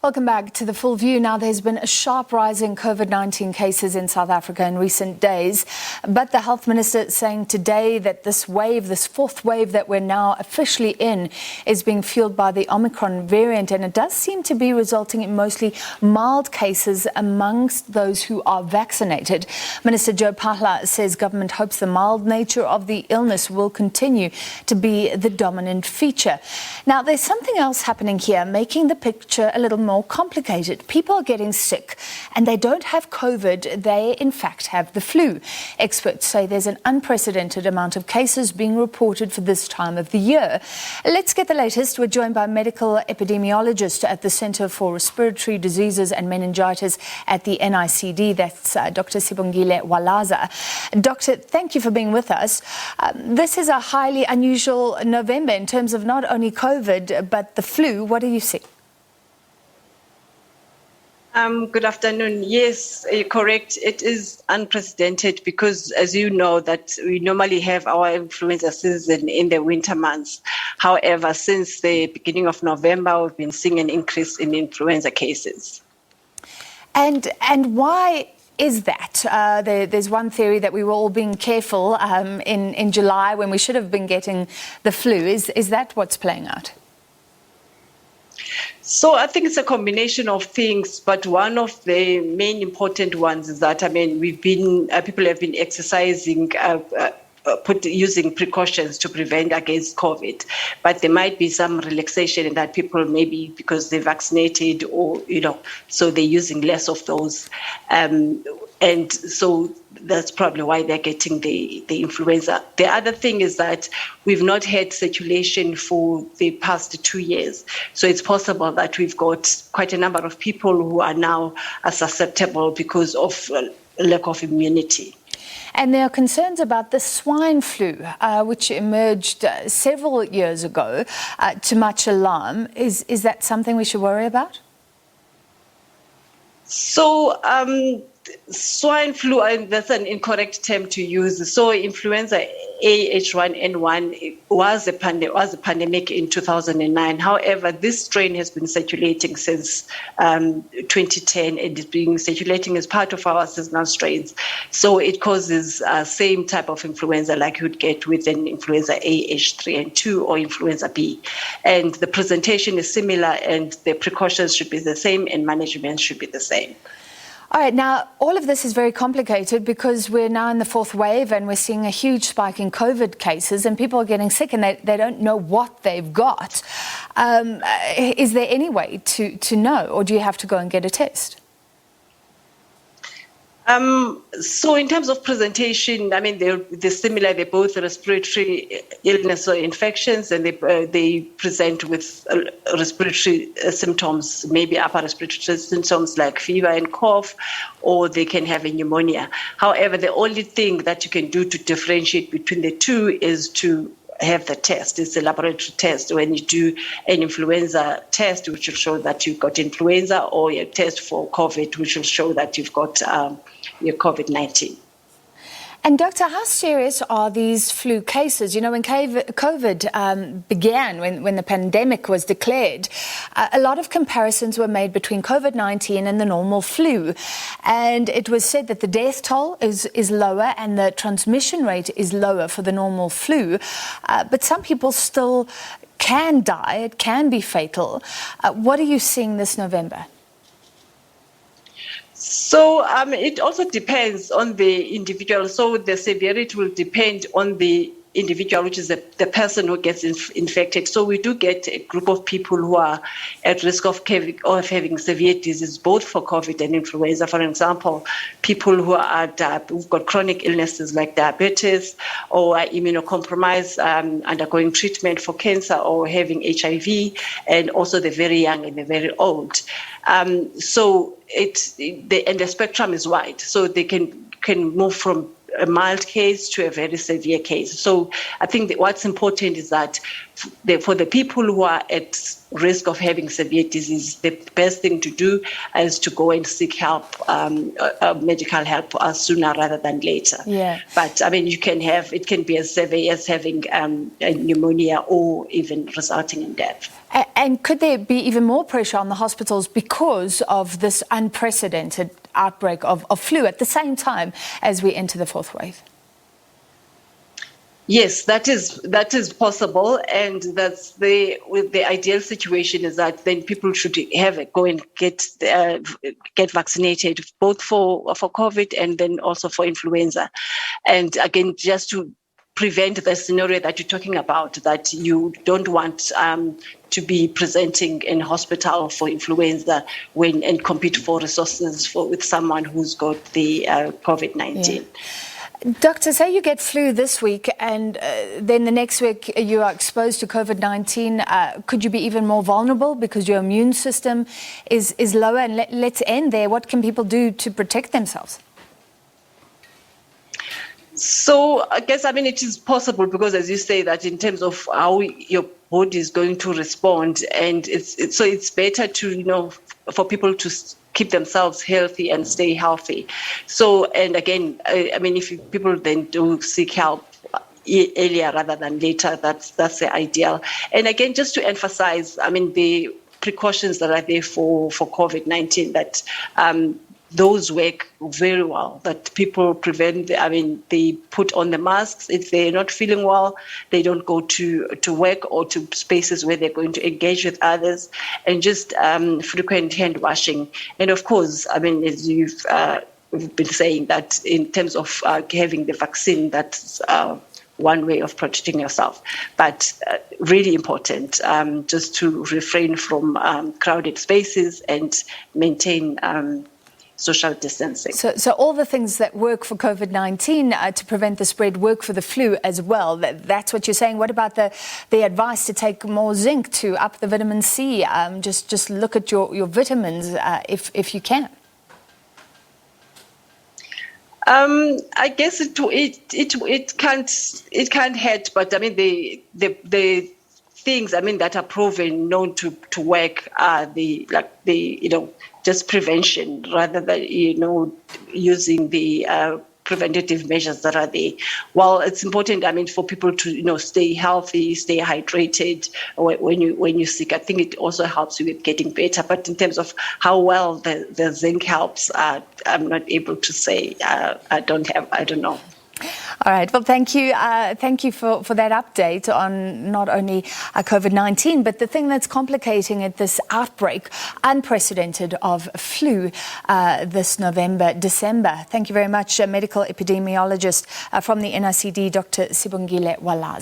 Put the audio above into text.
Welcome back to The Full View. Now, there's been a sharp rise in Covid-19 cases in South Africa in recent days, but the health minister is saying today that this fourth wave that we're now officially in, is being fueled by the Omicron variant, and it does seem to be resulting in mostly mild cases amongst those who are vaccinated. Minister Phaahla says government hopes the mild nature of the illness will continue to be the dominant feature. Now, there's something else happening here, making the picture a little more complicated. People are getting sick and they don't have COVID, they in fact have the flu. Experts say there's an unprecedented amount of cases being reported for this time of the year. Let's get the latest. We're joined by Medical Epidemiologist at the Center for Respiratory Diseases and Meningitis at the NICD. That's Dr. Sibongile Walaza. Doctor, thank you for being with us. This is a highly unusual November in terms of not only COVID but the flu. What do you see? Good afternoon. Yes, you're correct. It is unprecedented because, as you know, that we normally have our influenza season in the winter months. However, since the beginning of November, we've been seeing an increase in influenza cases. And why is that? There's one theory that we were all being careful in July when we should have been getting the flu. Is that what's playing out? So I think it's a combination of things, but one of the main important ones is that, people have been exercising, using precautions to prevent against COVID, but there might be some relaxation in that people maybe because they're vaccinated or, so they're using less of those. And so that's probably why they're getting the influenza. The other thing is that we've not had circulation for the past 2 years. So it's possible that we've got quite a number of people who are now susceptible because of lack of immunity. And there are concerns about the swine flu, which emerged several years ago to much alarm. Is that something we should worry about? So, swine flu, and that's an incorrect term to use. So influenza A H1N1 was a pandemic in 2009. However, this strain has been circulating since 2010 and is being circulating as part of our seasonal strains. So it causes same type of influenza like you'd get with an influenza A H3N2 or influenza B. And the presentation is similar and the precautions should be the same and management should be the same. All right, now, all of this is very complicated because we're now in the fourth wave and we're seeing a huge spike in COVID cases and people are getting sick and they don't know what they've got. Is there any way to know, or do you have to go and get a test? So in terms of presentation, they're similar. They're both respiratory illness or infections, and they present with respiratory symptoms, maybe upper respiratory symptoms like fever and cough, or they can have a pneumonia. However, the only thing that you can do to differentiate between the two is to have the test. It's a laboratory test. When you do an influenza test, which will show that you've got influenza, or a test for COVID, which will show that you've got your COVID-19. And Doctor, how serious are these flu cases? When COVID began, when the pandemic was declared, a lot of comparisons were made between COVID-19 and the normal flu. And it was said that the death toll is lower and the transmission rate is lower for the normal flu. But some people still can die. It can be fatal. What are you seeing this November? So it also depends on the individual. So the severity will depend on the individual, which is the person who gets infected. So we do get a group of people who are at risk of having severe disease, both for COVID and influenza. For example, people who've got chronic illnesses like diabetes or are immunocompromised, undergoing treatment for cancer or having HIV, and also the very young and the very old. So the spectrum is wide. So they can move from a mild case to a very severe case. So I think that what's important is that for the people who are at risk of having severe disease, the best thing to do is to go and seek help, medical help, sooner rather than later. Yeah. But I mean, it can be as severe as having pneumonia or even resulting in death. And could there be even more pressure on the hospitals because of this unprecedented outbreak of flu at the same time as we enter the fourth wave? Yes, that is possible, and that's the ideal situation is that then people should go and get vaccinated, both for COVID and then also for influenza, and again just to prevent the scenario that you're talking about, that you don't want to be presenting in hospital for influenza and compete for resources with someone who's got the COVID-19. Yeah. Doctor, say you get flu this week and then the next week you are exposed to COVID-19. Could you be even more vulnerable because your immune system is lower? And let's end there. What can people do to protect themselves? So I guess, it is possible because, as you say, that in terms of how your body is going to respond, and it's better to, for people to keep themselves healthy and stay healthy. So, and again, if people then do seek help earlier rather than later, that's the ideal. And again, just to emphasize, the precautions that are there for COVID-19, that those work very well, that people they put on the masks. If they're not feeling well, they don't go to work or to spaces where they're going to engage with others, and just frequent hand washing. And of course, as you've been saying, that in terms of having the vaccine, that's one way of protecting yourself. But really important just to refrain from crowded spaces and maintain social distancing. So all the things that work for COVID-19 to prevent the spread work for the flu as well. That's what you're saying. What about the advice to take more zinc to up the vitamin C? Just look at your vitamins if you can. I guess it can't hurt, but the things that are proven known to work are just prevention rather than using the preventative measures that are there. Well, it's important for people to stay healthy, stay hydrated when you're sick. I think it also helps you with getting better. But in terms of how well the zinc helps, I'm not able to say. I don't know. All right. Well, thank you. Thank you for that update on not only COVID-19, but the thing that's complicating it, this outbreak, unprecedented of flu this November, December. Thank you very much, Medical Epidemiologist from the NICD, Dr. Sibongile Walaza.